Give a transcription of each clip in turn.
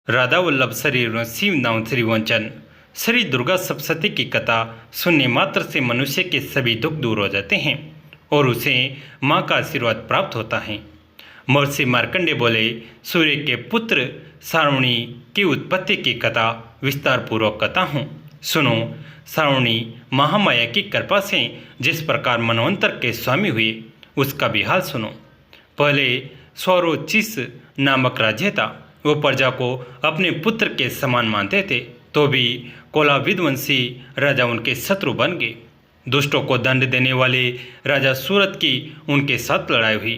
राधा वल्लभ शरीर शिव नाम श्री वंचन। श्री दुर्गा सप्तशती की कथा सुनने मात्र से मनुष्य के सभी दुख दूर हो जाते हैं और उसे माँ का आशीर्वाद प्राप्त होता है। महर्षि मार्कंडेय बोले, सूर्य के पुत्र श्रावणी की उत्पत्ति की कथा विस्तार पूर्वक कहता हूँ। सुनो। श्रावणी महामाया की कृपा से जिस प्रकार मनवंतर के स्वामी हुए उसका भी हाल सुनो। पहले स्वरोचिस नामक राज्य था। वो प्रजा को अपने पुत्र के समान मानते थे, तो भी कोला विध्वंसी राजा उनके शत्रु बन गए। दुष्टों को दंड देने वाले राजा सूरत की उनके साथ लड़ाई हुई।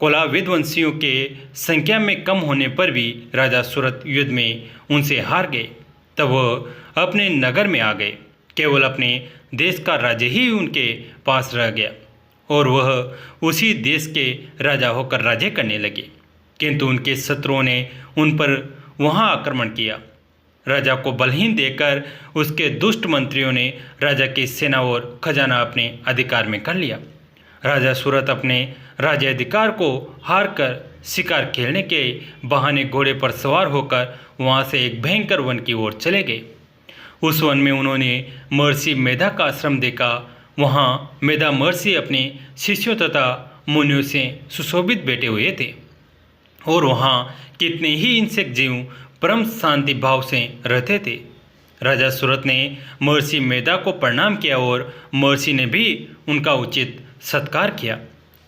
कोला विध्वंसियों के संख्या में कम होने पर भी राजा सूरत युद्ध में उनसे हार गए। तब वह अपने नगर में आ गए। केवल अपने देश का राज्य ही उनके पास रह गया और वह उसी देश के राजा होकर राज्य करने लगे। किंतु उनके शत्रुओं ने उन पर वहां आक्रमण किया। राजा को बलहीन देकर उसके दुष्ट मंत्रियों ने राजा की सेना और खजाना अपने अधिकार में कर लिया। राजा सूरत अपने राज्याधिकार को हार कर शिकार खेलने के बहाने घोड़े पर सवार होकर वहां से एक भयंकर वन की ओर चले गए। उस वन में उन्होंने महर्षि मेधा का आश्रम देखा। वहां मेधा महर्षि अपने शिष्यों तथा मुनियों से सुशोभित बैठे हुए थे और वहाँ कितने ही इंसेक्ट जीव परम शांति भाव से रहते थे। राजा सूरत ने महर्षि मेधा को प्रणाम किया और महर्षि ने भी उनका उचित सत्कार किया।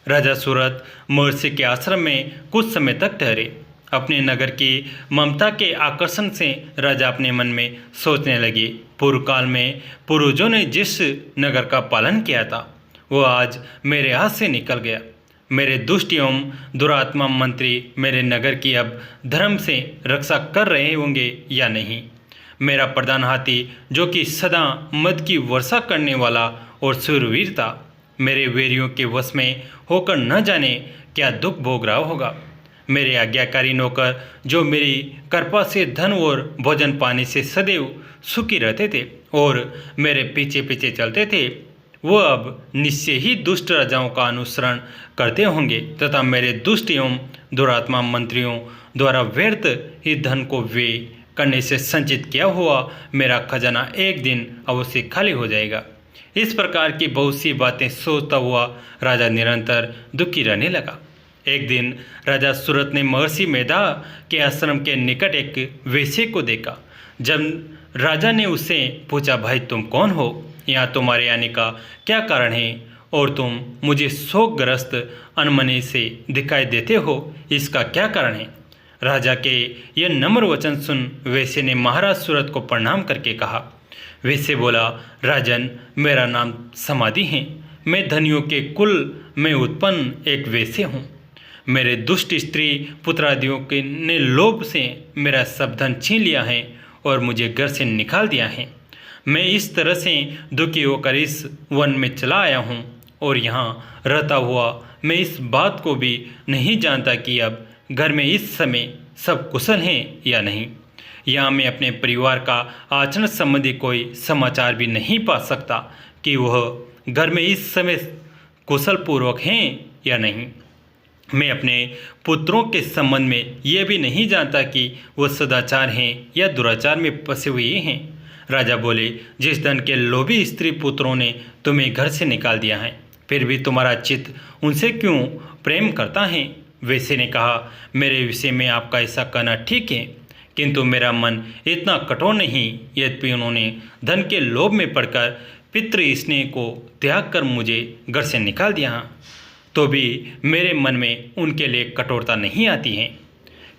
राजा सूरत महर्षि के आश्रम में कुछ समय तक ठहरे। अपने नगर की ममता के आकर्षण से राजा अपने मन में सोचने लगे, पूर्व काल में पूर्वजों ने जिस नगर का पालन किया था वो आज मेरे हाथ से निकल गया। मेरे दुष्ट एवं दुरात्मा मंत्री मेरे नगर की अब धर्म से रक्षा कर रहे होंगे या नहीं। मेरा प्रधान हाथी, जो कि सदा मद की वर्षा करने वाला और शूरवीर था, मेरे वैरियों के वश में होकर न जाने क्या दुख भोग रहा होगा। मेरे आज्ञाकारी नौकर, जो मेरी कृपा से धन और भोजन पाने से सदैव सुखी रहते थे और मेरे पीछे पीछे चलते थे, वो अब निश्चय ही दुष्ट राजाओं का अनुसरण करते होंगे तथा मेरे दुष्ट एवं दुरात्मा मंत्रियों द्वारा व्यर्थ ही धन को व्यय करने से संचित किया हुआ मेरा खजाना एक दिन अवश्य खाली हो जाएगा। इस प्रकार की बहुत सी बातें सोचता हुआ राजा निरंतर दुखी रहने लगा। एक दिन राजा सूरत ने महर्षि मेधा के आश्रम के निकट एक वेश्या को देखा। जब राजा ने उससे पूछा, भाई तुम कौन हो, यहाँ तुम्हारे आने का क्या कारण है और तुम मुझे शोकग्रस्त अनमने से दिखाई देते हो, इसका क्या कारण है। राजा के यह नम्र वचन सुन वैश्य ने महाराज सूरत को प्रणाम करके कहा। वैश्य बोला, राजन, मेरा नाम समाधि है। मैं धनियों के कुल में उत्पन्न एक वैश्य हूँ। मेरे दुष्ट स्त्री पुत्रादियों के ने लोभ से मेरा सब धन छीन लिया है और मुझे घर से निकाल दिया है। मैं इस तरह से दुखी होकर इस वन में चला आया हूँ और यहाँ रहता हुआ मैं इस बात को भी नहीं जानता कि अब घर में इस समय सब कुशल हैं या नहीं। यहाँ मैं अपने परिवार का आचरण संबंधी कोई समाचार भी नहीं पा सकता कि वह घर में इस समय कुशल पूर्वक हैं या नहीं। मैं अपने पुत्रों के संबंध में यह भी नहीं जानता कि वह सदाचार हैं या दुराचार में फंसे हुए हैं। राजा बोले, जिस धन के लोभी स्त्री पुत्रों ने तुम्हें घर से निकाल दिया है, फिर भी तुम्हारा चित्त उनसे क्यों प्रेम करता है। वैसे ने कहा, मेरे विषय में आपका ऐसा कहना ठीक है, किंतु मेरा मन इतना कठोर नहीं। यद्यपि उन्होंने धन के लोभ में पड़कर पितृ स्नेह को त्याग कर मुझे घर से निकाल दिया, तो भी मेरे मन में उनके लिए कठोरता नहीं आती है।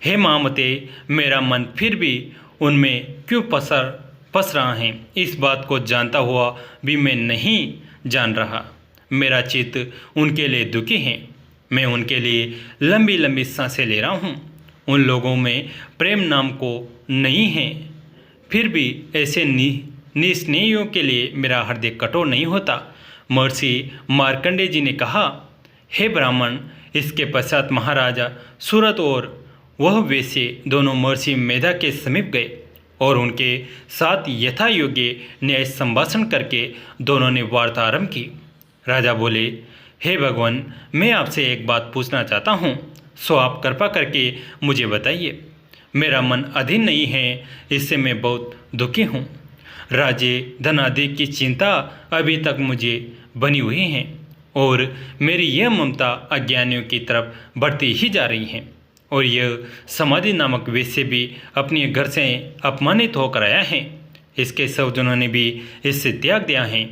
हे महामते, मेरा मन फिर भी उनमें क्यों पस रहा है, इस बात को जानता हुआ भी मैं नहीं जान रहा। मेरा चित्त उनके लिए दुखी है। मैं उनके लिए लंबी लंबी सांसें ले रहा हूँ। उन लोगों में प्रेम नाम को नहीं है, फिर भी ऐसे निस्नेहियों के लिए मेरा हृदय कठोर नहीं होता। महर्षि मार्कंडेय जी ने कहा, हे ब्राह्मण। इसके पश्चात महाराजा सूरत और वह वैश्य दोनों महर्षि मेधा के समीप गए और उनके साथ यथा योग्य न्याय संभाषण करके दोनों ने वार्ता आरंभ की। राजा बोले, हे भगवान, मैं आपसे एक बात पूछना चाहता हूँ, सो आप कृपा करके मुझे बताइए। मेरा मन अधीन नहीं है, इससे मैं बहुत दुखी हूँ। राज्य धन आदि की चिंता अभी तक मुझे बनी हुई है और मेरी यह ममता अज्ञानियों की तरफ बढ़ती ही जा रही है। और यह समाधि नामक वेश्य भी अपने घर से अपमानित होकर आया है। इसके स्वजनों ने भी इससे त्याग दिया है।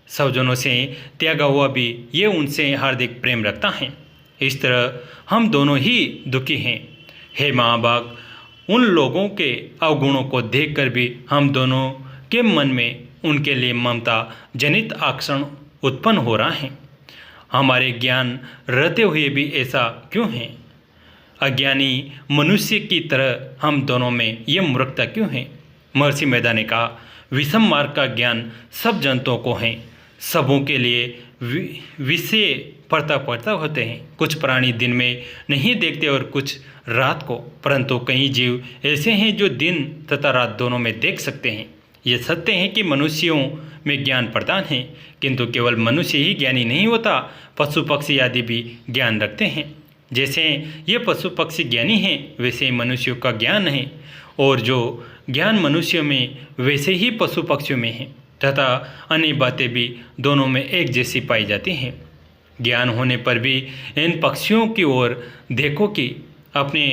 स्वजनों से त्यागा हुआ भी ये उनसे हार्दिक प्रेम रखता है। इस तरह हम दोनों ही दुखी हैं। हे महाभाग, उन लोगों के अवगुणों को देखकर भी हम दोनों के मन में उनके लिए ममता जनित आकर्षण उत्पन्न हो रहा है। हमारे ज्ञान रहते हुए भी ऐसा क्यों है? अज्ञानी मनुष्य की तरह हम दोनों में ये मूर्खता क्यों है? महर्षि मेधा ने कहा, विषम मार्ग का ज्ञान सब जंतुओं को है। सबों के लिए विषय पड़ता होते हैं। कुछ प्राणी दिन में नहीं देखते और कुछ रात को, परंतु कई जीव ऐसे हैं जो दिन तथा रात दोनों में देख सकते हैं। ये सत्य है कि मनुष्यों में ज्ञान प्रदान है, किंतु केवल मनुष्य ही ज्ञानी नहीं होता, पशु पक्षी आदि भी ज्ञान रखते हैं। जैसे ये पशु पक्षी ज्ञानी हैं, वैसे ही मनुष्यों का ज्ञान है, और जो ज्ञान मनुष्यों में वैसे ही पशु पक्षियों में है, तथा अन्य बातें भी दोनों में एक जैसी पाई जाती हैं। ज्ञान होने पर भी इन पक्षियों की ओर देखो कि अपने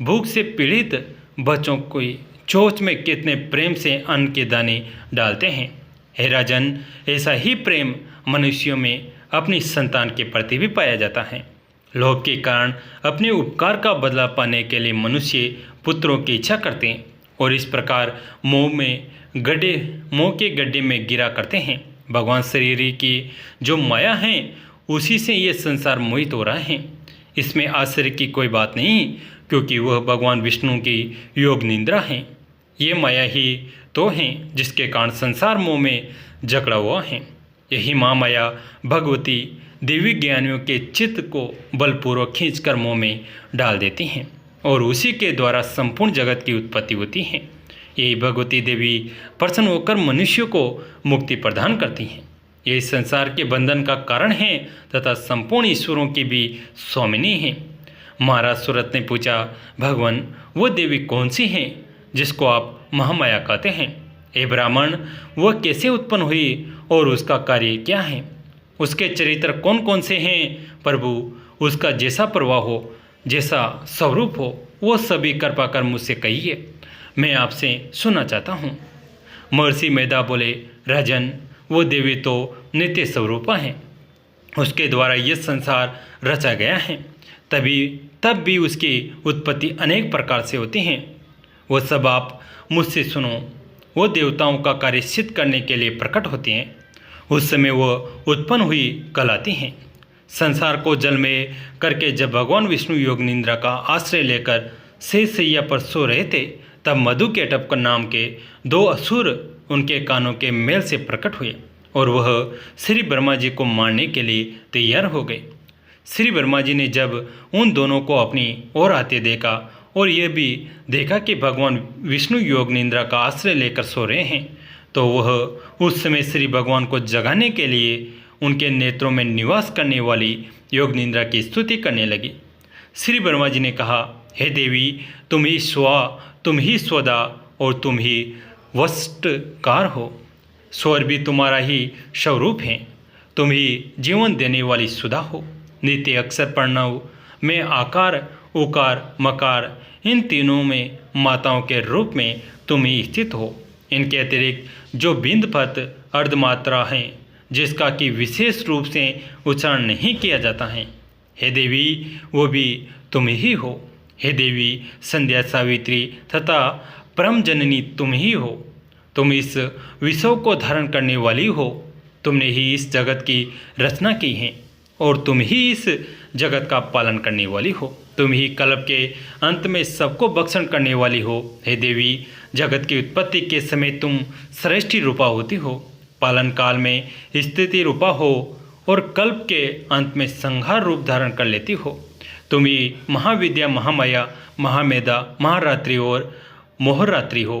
भूख से पीड़ित बच्चों को चोंच में कितने प्रेम से अन्न के दाने डालते हैं। हे राजन, ऐसा ही प्रेम मनुष्यों में अपनी संतान के प्रति भी पाया जाता है। लोभ के कारण अपने उपकार का बदला पाने के लिए मनुष्य पुत्रों की इच्छा करते हैं और इस प्रकार मोह के गड्ढे में गिरा करते हैं। भगवान शरीर की जो माया है, उसी से ये संसार मोहित हो रहा है। इसमें आश्चर्य की कोई बात नहीं, क्योंकि वह भगवान विष्णु की योग निंद्रा है। ये माया ही तो है जिसके कारण संसार मोह में जकड़ा हुआ है। यही महामाया भगवती देवी ज्ञानियों के चित्त को बलपूर्वक खींचकर मोह में डाल देती हैं और उसी के द्वारा संपूर्ण जगत की उत्पत्ति होती है। यही भगवती देवी प्रसन्न होकर मनुष्य को मुक्ति प्रदान करती हैं। यही संसार के बंधन का कारण है तथा संपूर्ण ईश्वरों की भी स्वामिनी है। महाराज सूरत ने पूछा, भगवान, वो देवी कौन सी है जिसको आप महामाया कहते हैं? हे ब्राह्मण, वह कैसे उत्पन्न हुई और उसका कार्य क्या है? उसके चरित्र कौन कौन से हैं? प्रभु, उसका जैसा प्रभाव हो, जैसा स्वरूप हो, वो सभी कृपा कर मुझसे कहिए, मैं आपसे सुनना चाहता हूँ। महर्षि मेधा बोले, राजन, वो देवी तो नित्य स्वरूपा है। उसके द्वारा यह संसार रचा गया है। तब भी उसकी उत्पत्ति अनेक प्रकार से होती हैं। वो सब आप मुझसे सुनो। वो देवताओं का कार्य सिद्ध करने के लिए प्रकट होती हैं। उस समय वह उत्पन्न हुई कहलाती हैं। संसार को जल में करके जब भगवान विष्णु योग निंद्रा का आश्रय लेकर शेषशैया पर सो रहे थे, तब मधु केटप नाम के 2 असुर उनके कानों के मेल से प्रकट हुए और वह श्री ब्रह्मा जी को मारने के लिए तैयार हो गए। श्री ब्रह्मा जी ने जब उन दोनों को अपनी ओर आते देखा और यह भी देखा कि भगवान विष्णु योग निंद्रा का आश्रय लेकर सो रहे हैं, तो वह उस समय श्री भगवान को जगाने के लिए उनके नेत्रों में निवास करने वाली योग निंद्रा की स्तुति करने लगी। श्री ब्रह्मा जी ने कहा, हे देवी, तुम ही स्वदा और तुम ही वस्तकार हो। स्वर भी तुम्हारा ही स्वरूप है। तुम ही जीवन देने वाली सुधा हो। नित्य अक्षर प्रणव में आकार, उकार, मकार, इन तीनों में माताओं के रूप में तुम ही स्थित हो। इनके अतिरिक्त जो बिंद पद अर्धमात्रा हैं, जिसका कि विशेष रूप से उच्चारण नहीं किया जाता है, हे देवी, वो भी तुम ही हो। हे देवी, संध्या, सावित्री तथा परम जननी तुम ही हो। तुम इस विश्व को धारण करने वाली हो। तुमने ही इस जगत की रचना की है और तुम ही इस जगत का पालन करने वाली हो। तुम ही कल्प के अंत में सबको भक्षण करने वाली हो। हे देवी, जगत की उत्पत्ति के समय तुम श्रेष्ठी रूपा होती हो, पालन काल में स्थिति रूपा हो और कल्प के अंत में संहार रूप धारण कर लेती हो। तुम ही महाविद्या, महामाया, महामेधा, महारात्रि और मोहरात्रि हो।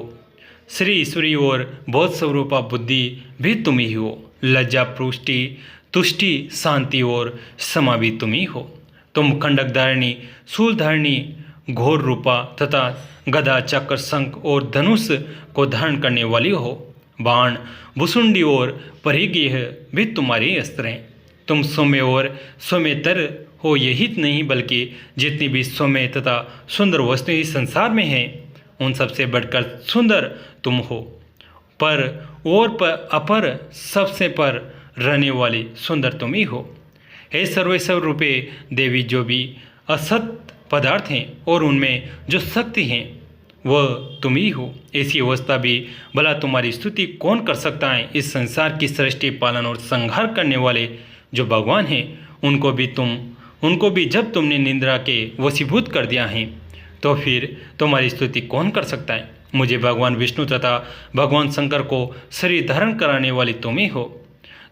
श्री ईश्वरी और बोध स्वरूपा बुद्धि भी तुम ही हो। लज्जा, पुष्टि, तुष्टि, शांति और समा भी तुम ही हो। तुम खंडक धारिणी, शूल धारिणी, घोर रूपा तथा गदा, चक्र, शंख और धनुष को धारण करने वाली हो। बाण, भुसुंडी और परिगेह भी तुम्हारे अस्त्र हैं। तुम सौम्य और सौम्यतर हो, यही नहीं बल्कि जितनी भी सौम्य तथा सुंदर वस्तुएं इस संसार में हैं उन सबसे बढ़कर सुंदर तुम हो। पर अपर सबसे पर रहने वाली सुंदर तुम ही हो। हे सर्वेश्वर रूपे देवी, जो भी असत पदार्थ हैं और उनमें जो शक्ति हैं वह तुम ही हो। ऐसी अवस्था भी भला तुम्हारी स्तुति कौन कर सकता है। इस संसार की सृष्टि, पालन और संहार करने वाले जो भगवान हैं उनको भी जब तुमने निंद्रा के वशीभूत कर दिया है तो फिर तुम्हारी स्तुति कौन कर सकता है। मुझे भगवान विष्णु तथा भगवान शंकर को शरीर धारण कराने वाली तुम ही हो।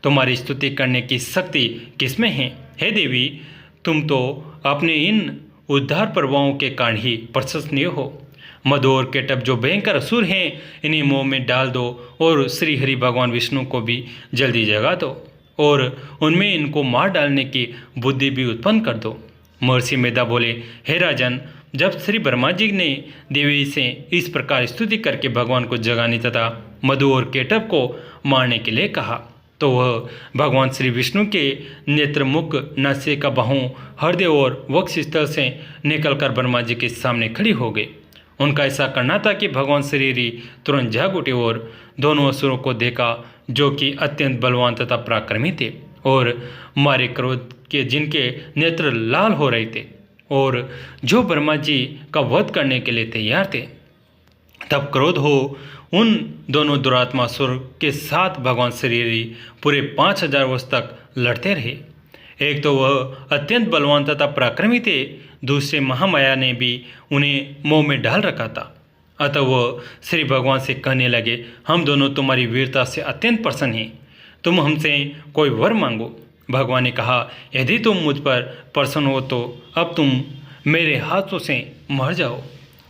तुम्हारी स्तुति करने की शक्ति किसमें है। हे देवी, तुम तो अपने इन उद्धार प्रभावों के कारण ही प्रशंसनीय हो। मधु और केटप जो भयंकर असुर हैं, इन्हें मुंह में डाल दो और श्री हरि भगवान विष्णु को भी जल्दी जगा दो और उनमें इनको मार डालने की बुद्धि भी उत्पन्न कर दो। महर्षि मेधा बोले, हे राजन, जब श्री ब्रह्मा जी ने देवी से इस प्रकार स्तुति करके भगवान को जगाने तथा मधु और केटप को मारने के लिए कहा तो वह भगवान श्री विष्णु के नेत्र, मुख, नासिका, बाहों, हृदय और वक्ष स्थल से निकलकर ब्रह्मा जी के सामने खड़ी हो गई। उनका ऐसा करना था कि भगवान श्री हरि तुरंत जाग उठे और दोनों असुरों को देखा जो कि अत्यंत बलवान तथा पराक्रमी थे और मारे क्रोध के जिनके नेत्र लाल हो रहे थे और जो ब्रह्मा जी का वध करने के लिए तैयार थे। तब क्रोध हो उन दोनों दुरात्मा असुर के साथ भगवान श्री हरि पूरे 5000 वर्ष तक लड़ते रहे। एक तो वह अत्यंत बलवान तथा पराक्रमी थे, दूसरे महामाया ने भी उन्हें मोह में डाल रखा था। अतः वह श्री भगवान से कहने लगे, हम दोनों तुम्हारी वीरता से अत्यंत प्रसन्न हैं, तुम हमसे कोई वर मांगो। भगवान ने कहा, यदि तुम मुझ पर प्रसन्न हो तो अब तुम मेरे हाथों से मर जाओ।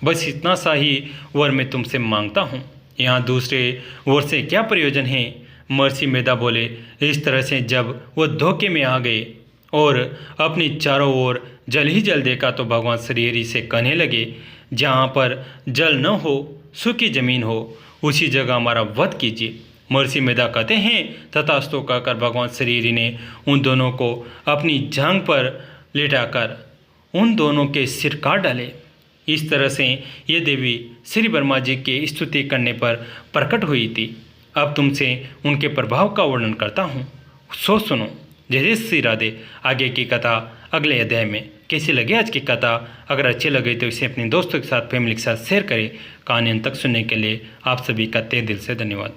बस इतना सा ही वर मैं तुमसे मांगता हूँ, यहाँ दूसरे वर से क्या प्रयोजन है। महर्षि मेधा बोले, इस तरह से जब वह धोखे में आ गए और अपनी चारों ओर जल ही जल देखा तो भगवान श्री हरि से कहने लगे, जहाँ पर जल न हो, सूखी जमीन हो, उसी जगह हमारा वध कीजिए। महर्षि मेधा कहते हैं, तथास्तु कहकर भगवान श्री हरि ने उन दोनों को अपनी जांघ पर लेटाकर उन दोनों के सिर काट डाले। इस तरह से ये देवी श्री ब्रह्मा जी के स्तुति करने पर प्रकट हुई थी। अब तुमसे उनके प्रभाव का वर्णन करता हूँ, सो सुनो। जय जय श्री राधे। आगे की कथा अगले अध्याय में। कैसी लगी आज की कथा? अगर अच्छी लगे तो इसे अपने दोस्तों के साथ, फैमिली के साथ शेयर करें। कहानी अंत तक सुनने के लिए आप सभी का तहे दिल से धन्यवाद।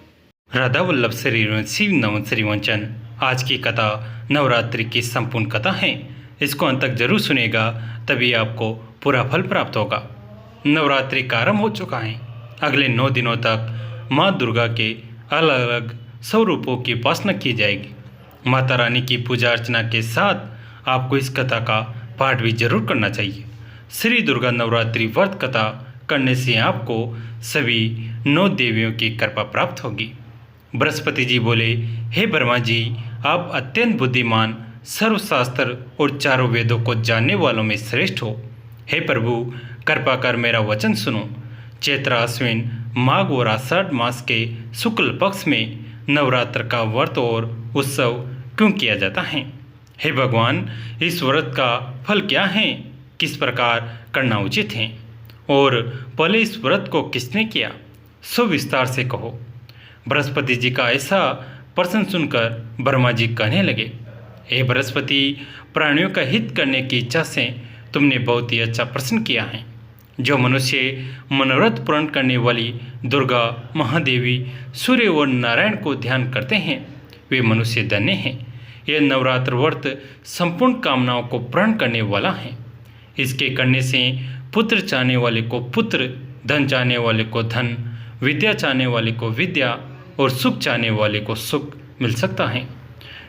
राधा वल्लभ श्री शिव नवन श्रीवंचन। आज की कथा नवरात्रि की संपूर्ण कथा है। इसको अंत तक जरूर सुनेगा, तभी आपको पूरा फल प्राप्त होगा। नवरात्रि का आरंभ हो चुका है। अगले 9 दिनों तक माँ दुर्गा के अलग अलग स्वरूपों की उपासना की जाएगी। माता रानी की पूजा अर्चना के साथ आपको इस कथा का पाठ भी जरूर करना चाहिए। श्री दुर्गा नवरात्रि व्रत कथा करने से आपको सभी 9 देवियों की कृपा प्राप्त होगी। बृहस्पति जी बोले, हे ब्रह्मा जी, आप अत्यंत बुद्धिमान, सर्वशास्त्र और चारों वेदों को जानने वालों में श्रेष्ठ हो। हे प्रभु, कृपा कर मेरा वचन सुनो। चैत्र, अश्विन, माघ और आषाढ़ मास के शुक्ल पक्ष में नवरात्र का व्रत और उत्सव क्यों किया जाता है? हे भगवान, इस व्रत का फल क्या है? किस प्रकार करना उचित है? और पहले इस व्रत को किसने किया, सो विस्तार से कहो। बृहस्पति जी का ऐसा प्रश्न सुनकर ब्रह्मा जी कहने लगे, हे बृहस्पति, प्राणियों का हित करने की इच्छा से तुमने बहुत ही अच्छा प्रश्न किया है। जो मनुष्य मनोरथ पूर्ण करने वाली दुर्गा, महादेवी, सूर्य और नारायण को ध्यान करते हैं वे मनुष्य धन्य हैं। यह नवरात्र व्रत संपूर्ण कामनाओं को पूर्ण करने वाला है। इसके करने से पुत्र चाहने वाले को पुत्र, धन चाहने वाले को धन, विद्या चाहने वाले को विद्या और सुख चाहने वाले को सुख मिल सकता है।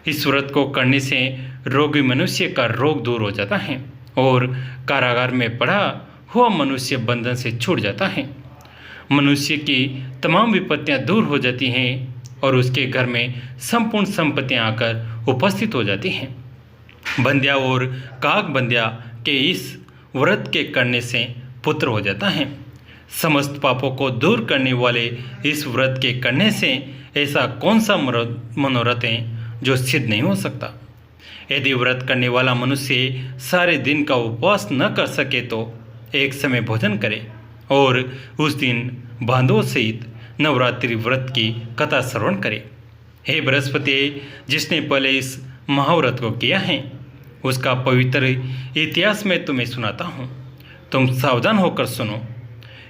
इस व्रत को करने से रोगी मनुष्य का रोग दूर हो जाता है और कारागार में पड़ा हुआ मनुष्य बंधन से छूट जाता है। मनुष्य की तमाम विपत्तियां दूर हो जाती हैं और उसके घर में संपूर्ण संपत्तियां आकर उपस्थित हो जाती हैं। बंध्या और काक बंध्या के इस व्रत के करने से पुत्र हो जाता है। समस्त पापों को दूर करने वाले इस व्रत के करने से ऐसा कौन सा मनोरथ है जो सिद्ध नहीं हो सकता। यदि व्रत करने वाला मनुष्य सारे दिन का उपवास न कर सके तो एक समय भोजन करे और उस दिन बांधों सहित नवरात्रि व्रत की कथा श्रवण करे। हे बृहस्पति, जिसने पहले इस महाव्रत को किया है उसका पवित्र इतिहास में तुम्हें सुनाता हूँ, तुम सावधान होकर सुनो।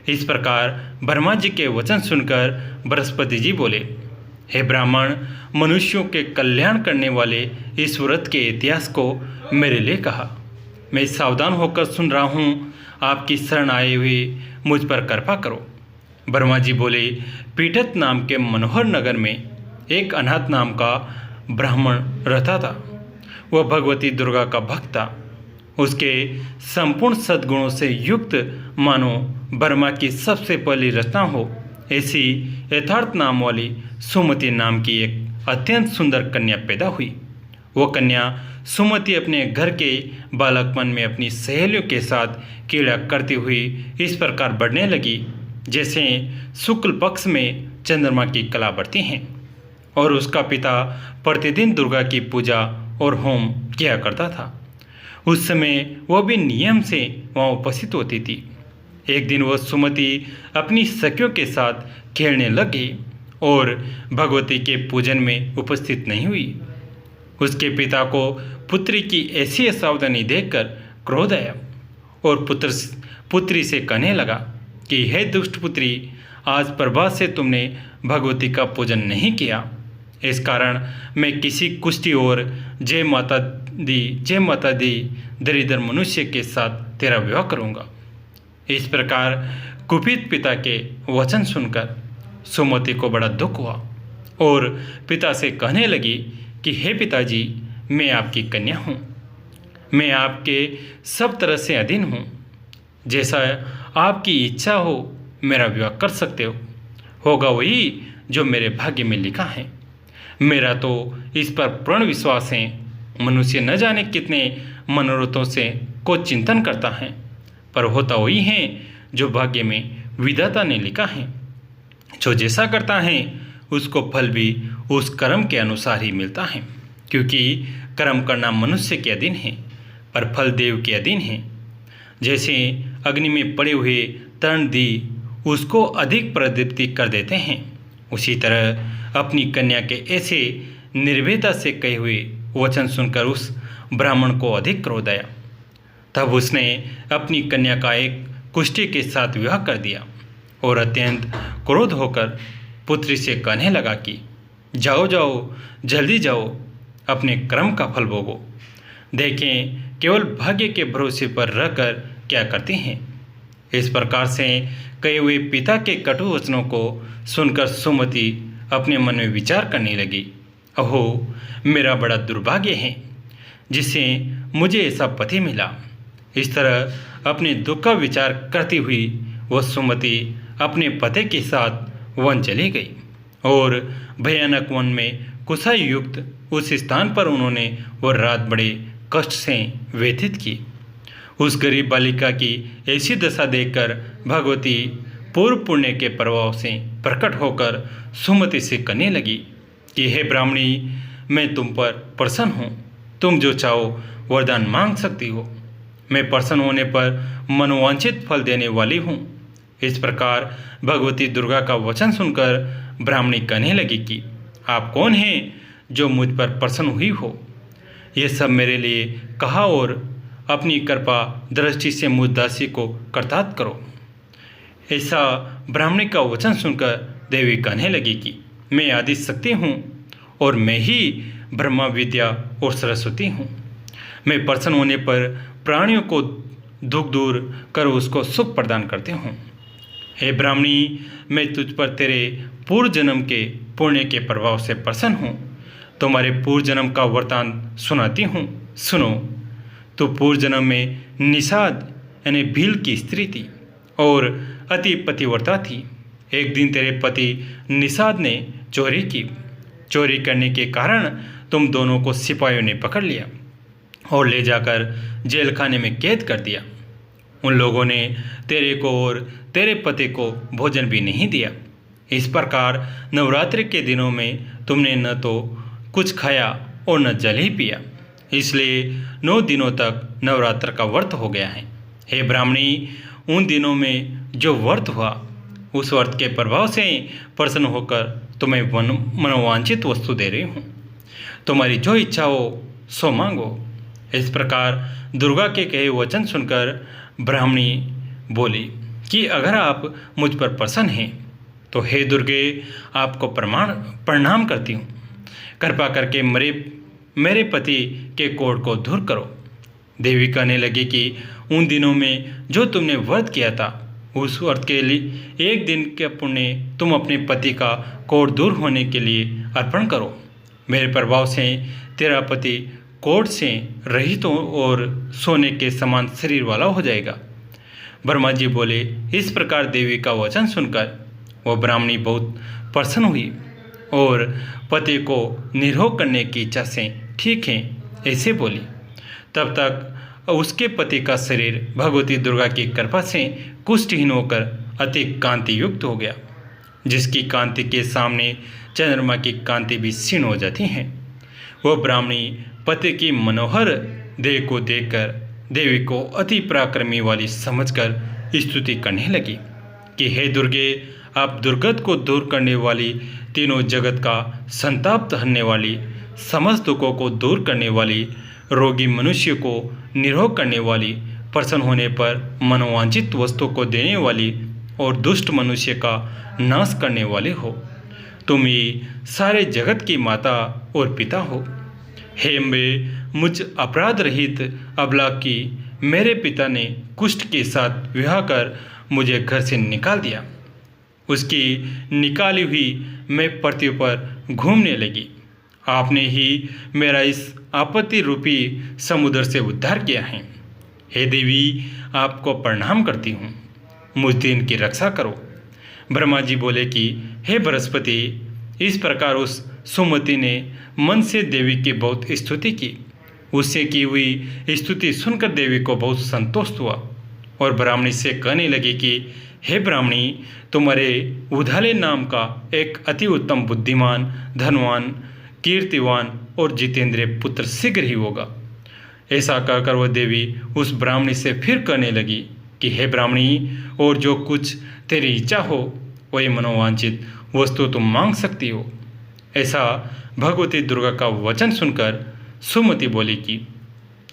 इस प्रकार ब्रह्मा जी के वचन सुनकर बृहस्पति जी बोले, हे ब्राह्मण, मनुष्यों के कल्याण करने वाले इस व्रत के इतिहास को मेरे लिए कहा। मैं सावधान होकर सुन रहा हूँ, आपकी शरण आए हुए मुझ पर कृपा करो। ब्रह्मा जी बोले, पीठत नाम के मनोहर नगर में एक अनाथ नाम का ब्राह्मण रहता था। वह भगवती दुर्गा का भक्त था। उसके संपूर्ण सद्गुणों से युक्त मानो ब्रह्मा की सबसे पहली रचना हो ऐसी यथार्थ नाम वाली सुमति नाम की एक अत्यंत सुंदर कन्या पैदा हुई। वह कन्या सुमति अपने घर के बालकपन में अपनी सहेलियों के साथ क्रीड़ा करती हुई इस प्रकार बढ़ने लगी जैसे शुक्ल पक्ष में चंद्रमा की कला बढ़ती हैं। और उसका पिता प्रतिदिन दुर्गा की पूजा और होम किया करता था। उस समय वह भी नियम से वहाँ उपस्थित होती थी। एक दिन वह सुमति अपनी सखियों के साथ खेलने लगी और भगवती के पूजन में उपस्थित नहीं हुई। उसके पिता को पुत्री की ऐसी असावधानी देखकर क्रोध आया और पुत्री से कहने लगा कि हे दुष्ट पुत्री, आज प्रभात से तुमने भगवती का पूजन नहीं किया, इस कारण मैं किसी कुष्ठी और जय माता दी दरिद्र मनुष्य के साथ तेरा विवाह करूँगा। इस प्रकार कुपित पिता के वचन सुनकर सुमति को बड़ा दुख हुआ और पिता से कहने लगी कि हे पिताजी, मैं आपकी कन्या हूँ, मैं आपके सब तरह से अधीन हूँ, जैसा आपकी इच्छा हो मेरा विवाह कर सकते हो, होगा वही जो मेरे भाग्य में लिखा है। मेरा तो इस पर पूर्ण विश्वास है। मनुष्य न जाने कितने मनोरथों से को चिंतन करता है, पर होता वही है जो भाग्य में विधाता ने लिखा है। जो जैसा करता है उसको फल भी उस कर्म के अनुसार ही मिलता है, क्योंकि कर्म करना मनुष्य के अधीन है पर फल देव के अधीन है। जैसे अग्नि में पड़े हुए तर्ण दी उसको अधिक प्रदीप्ति कर देते हैं, उसी तरह अपनी कन्या के ऐसे निर्भयता से कहे हुए वचन सुनकर उस ब्राह्मण को अधिक क्रोध आया। तब उसने अपनी कन्या का एक कुष्ठी के साथ विवाह कर दिया और अत्यंत क्रोध होकर पुत्री से कहने लगा कि जाओ जाओ, जल्दी जाओ, अपने कर्म का फल भोगो। देखें केवल भाग्य के भरोसे पर रहकर क्या करते हैं। इस प्रकार से कहे हुए पिता के कटु वचनों को सुनकर सुमति अपने मन में विचार करने लगी, अहो मेरा बड़ा दुर्भाग्य है जिससे मुझे ऐसा पति मिला। इस तरह अपने दुख का विचार करती हुई वह सुमति अपने पति के साथ वन चली गई और भयानक वन में कुशाई युक्त उस स्थान पर उन्होंने वह रात बड़े कष्ट से व्यतीत की। उस गरीब बालिका की ऐसी दशा देखकर भगवती पूर्व पुण्य के प्रभाव से प्रकट होकर सुमति से कहने लगी कि हे ब्राह्मणी, मैं तुम पर प्रसन्न हूँ, तुम जो चाहो वरदान मांग सकती हो। मैं प्रसन्न होने पर मनोवांछित फल देने वाली हूँ। इस प्रकार भगवती दुर्गा का वचन सुनकर ब्राह्मणी कहने लगी कि आप कौन हैं जो मुझ पर प्रसन्न हुई हो। ये सब मेरे लिए कहा और अपनी कृपा दृष्टि से मुझ दासी को कृतार्थ करो। ऐसा ब्राह्मणी का वचन सुनकर देवी कहने लगी कि मैं आदि शक्ति हूँ और मैं ही ब्रह्मा विद्या और सरस्वती हूँ। मैं प्रसन्न होने पर प्राणियों को दुख दूर कर उसको सुख प्रदान करते हूँ। हे ब्राह्मणी, मैं तुझ पर तेरे पूर्व जन्म के पुण्य के प्रभाव से प्रसन्न हूँ। तुम्हारे पूर्व जन्म का वृतांत सुनाती हूँ, सुनो। तो पूर्व जन्म में निषाद यानी भील की स्त्री थी और अति पतिव्रता थी। एक दिन तेरे पति निषाद ने चोरी की। चोरी करने के कारण तुम दोनों को सिपाहियों ने पकड़ लिया और ले जाकर जेल खाने में कैद कर दिया। उन लोगों ने तेरे को और तेरे पति को भोजन भी नहीं दिया। इस प्रकार नवरात्रि के दिनों में तुमने न तो कुछ खाया और न जल ही पिया, इसलिए 9 दिनों तक नवरात्र का व्रत हो गया है। हे ब्राह्मणी, उन दिनों में जो व्रत हुआ उस व्रत के प्रभाव से प्रसन्न होकर तुम्हें मनोवांछित वस्तु दे रही हूँ। तुम्हारी जो इच्छा हो सो मांगो। इस प्रकार दुर्गा के कहे वचन सुनकर ब्राह्मणी बोली कि अगर आप मुझ पर प्रसन्न हैं तो हे दुर्गे, आपको प्रणाम करती हूँ। कृपा करके मेरे पति के कोढ़ को दूर करो। देवी कहने लगी कि उन दिनों में जो तुमने व्रत किया था उस व्रत के लिए एक दिन के पुण्य तुम अपने पति का कोढ़ दूर होने के लिए अर्पण करो। मेरे प्रभाव से तेरा पति कोढ़ से रहित और सोने के समान शरीर वाला हो जाएगा। ब्रह्मा जी बोले। इस प्रकार देवी का वचन सुनकर वह ब्राह्मणी बहुत प्रसन्न हुई और पति को निरोग करने की इच्छा से ठीक है ऐसे बोली। तब तक उसके पति का शरीर भगवती दुर्गा की कृपा से कुष्ठहीन होकर अति कांति युक्त हो गया, जिसकी कांति के सामने चंद्रमा की कांति भी क्षीण हो जाती है। वह ब्राह्मणी पति की मनोहर देह को देखकर देवी को अति पराक्रमी वाली समझकर स्तुति करने लगी कि हे दुर्गे, आप दुर्गत को दूर करने वाली, तीनों जगत का संताप हरने वाली, समस्त दुखों को दूर करने वाली, रोगी मनुष्य को निरोग करने वाली, प्रसन्न होने पर मनोवांछित वस्तु को देने वाली और दुष्ट मनुष्य का नाश करने वाले हो। तुम ही सारे जगत की माता और पिता हो। हे अम्बे, मुझ अपराध रहित अबला की मेरे पिता ने कुष्ठ के साथ विवाह कर मुझे घर से निकाल दिया। उसकी निकाली हुई मैं पृथ्वी पर घूमने लगी। आपने ही मेरा इस आपत्ति रूपी समुद्र से उद्धार किया है। हे देवी, आपको प्रणाम करती हूँ, मुझ दिन की रक्षा करो। ब्रह्मा जी बोले कि हे बृहस्पति, इस प्रकार उस सुमति ने मन से देवी की बहुत स्तुति की। उससे की हुई स्तुति सुनकर देवी को बहुत संतोष हुआ और ब्राह्मणी से कहने लगी कि हे ब्राह्मणी, तुम्हारे उधाले नाम का एक अति उत्तम बुद्धिमान, धनवान, कीर्तिवान और जितेंद्रिय पुत्र शीघ्र ही होगा। ऐसा कहकर वह देवी उस ब्राह्मणी से फिर कहने लगी कि हे ब्राह्मणी, और जो कुछ तेरी इच्छा हो वही मनोवांछित वस्तु तुम मांग सकती हो। ऐसा भगवती दुर्गा का वचन सुनकर सुमति बोली कि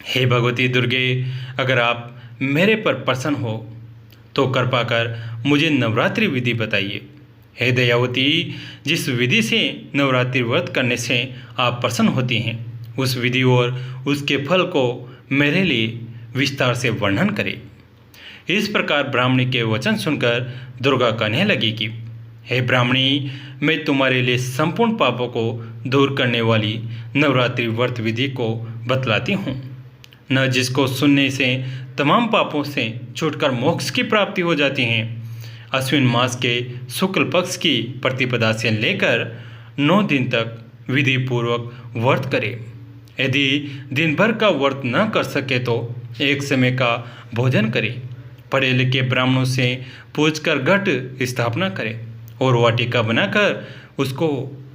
हे भगवती दुर्गे, अगर आप मेरे पर प्रसन्न हो तो कृपा कर मुझे नवरात्रि विधि बताइए। हे दयावती, जिस विधि से नवरात्रि व्रत करने से आप प्रसन्न होती हैं, उस विधि और उसके फल को मेरे लिए विस्तार से वर्णन करें। इस प्रकार ब्राह्मणी के वचन सुनकर दुर्गा कहने लगी कि हे ब्राह्मणी, मैं तुम्हारे लिए संपूर्ण पापों को दूर करने वाली नवरात्रि व्रत विधि को बतलाती हूँ, न जिसको सुनने से तमाम पापों से छूटकर मोक्ष की प्राप्ति हो जाती है। अश्विन मास के शुक्ल पक्ष की प्रतिपदा से लेकर 9 दिन तक विधि पूर्वक व्रत करे। यदि दिन भर का व्रत न कर सके तो एक समय का भोजन करे। पढ़े लिखे ब्राह्मणों से पूछकर घट स्थापना करे और वाटिका बनाकर उसको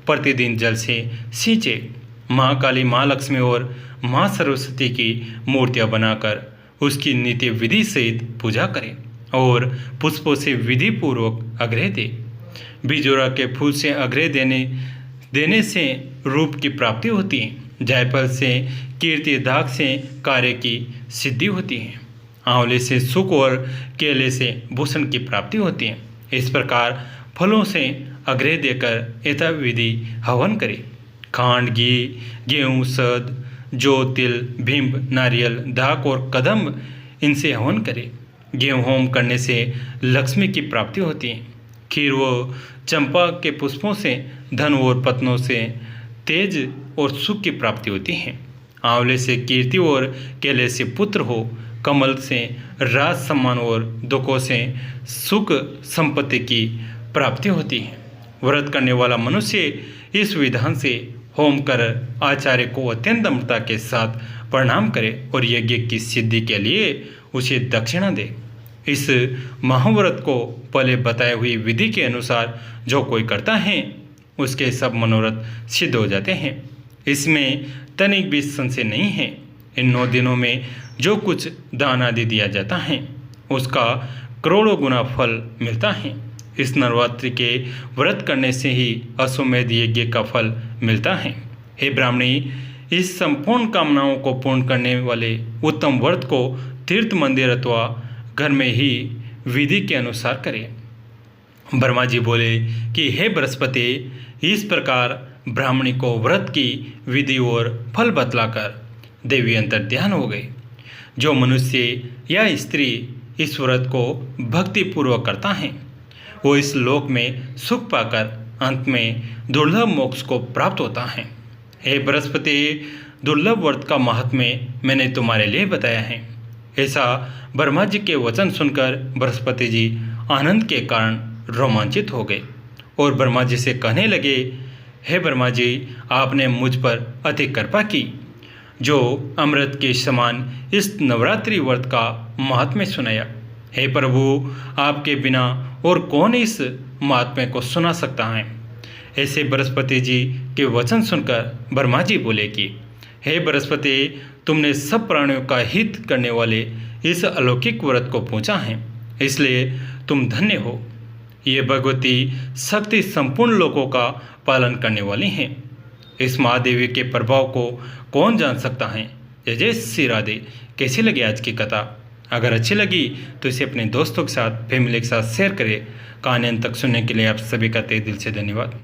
प्रतिदिन जल से सींचे। माँ काली, माँ लक्ष्मी और माँ सरस्वती की मूर्तियाँ बनाकर उसकी नित्य विधि सहित पूजा करें और पुष्पों से विधि पूर्वक अर्घ्य दे। बिजोरा के फूल से अर्घ्य देने से रूप की प्राप्ति होती है। जायफल से, कीर्ति दाग से कार्य की सिद्धि होती है। आंवले से सुख और केले से भूषण की प्राप्ति होती है। इस प्रकार फलों से अर्घ्य देकर यथाविधि हवन करें। खांड, घी, गेहूँ, शहद, जौ, तिल, भिंब, नारियल, धाक और कदम्ब, इनसे हवन करें। गेहूँ होम करने से लक्ष्मी की प्राप्ति होती है। खीर व चंपा के पुष्पों से धन और पत्नों से तेज और सुख की प्राप्ति होती है। आंवले से कीर्ति और केले से पुत्र हो। कमल से राज सम्मान और दुखों से सुख संपत्ति की प्राप्ति होती है। व्रत करने वाला मनुष्य इस विधान से होम कर आचार्य को अत्यंत नम्रता के साथ प्रणाम करे और यज्ञ की सिद्धि के लिए उसे दक्षिणा दे। इस महाव्रत को पहले बताए हुई विधि के अनुसार जो कोई करता है उसके सब मनोरथ सिद्ध हो जाते हैं। इसमें तनिक भी संशय नहीं है। इन 9 दिनों में जो कुछ दान आदि दिया जाता है उसका करोड़ों गुना फल मिलता है। इस नवरात्रि के व्रत करने से ही अश्वमेध यज्ञ का फल मिलता है। हे ब्राह्मणी, इस संपूर्ण कामनाओं को पूर्ण करने वाले उत्तम व्रत को तीर्थ मंदिर अथवा घर में ही विधि के अनुसार करें। ब्रह्मा जी बोले कि हे बृहस्पति, इस प्रकार ब्राह्मणी को व्रत की विधि और फल बतलाकर देवी अंतर्ध्यान हो गई। जो मनुष्य या स्त्री इस व्रत को भक्तिपूर्वक करता है वो इस लोक में सुख पाकर अंत में दुर्लभ मोक्ष को प्राप्त होता है। हे बृहस्पति, दुर्लभ व्रत का महात्म्य मैंने तुम्हारे लिए बताया है। ऐसा ब्रह्मा जी के वचन सुनकर बृहस्पति जी आनंद के कारण रोमांचित हो गए और ब्रह्मा जी से कहने लगे, हे ब्रह्मा जी, आपने मुझ पर अति कृपा की जो अमृत के समान इस नवरात्रि व्रत का महात्म्य सुनाया। हे प्रभु, आपके बिना और कौन इस महात्म्य को सुना सकता है। ऐसे बृहस्पति जी के वचन सुनकर ब्रह्मा जी बोले कि हे बृहस्पति, तुमने सब प्राणियों का हित करने वाले इस अलौकिक व्रत को पूछा है, इसलिए तुम धन्य हो। ये भगवती शक्ति संपूर्ण लोगों का पालन करने वाली हैं। इस महादेवी के प्रभाव को कौन जान सकता है। जय जय श्री राधे। कैसी लगी आज की कथा? अगर अच्छी लगी तो इसे अपने दोस्तों के साथ, फैमिली के साथ शेयर करें। कहानी अंत तक सुनने के लिए आप सभी का तहे दिल से धन्यवाद।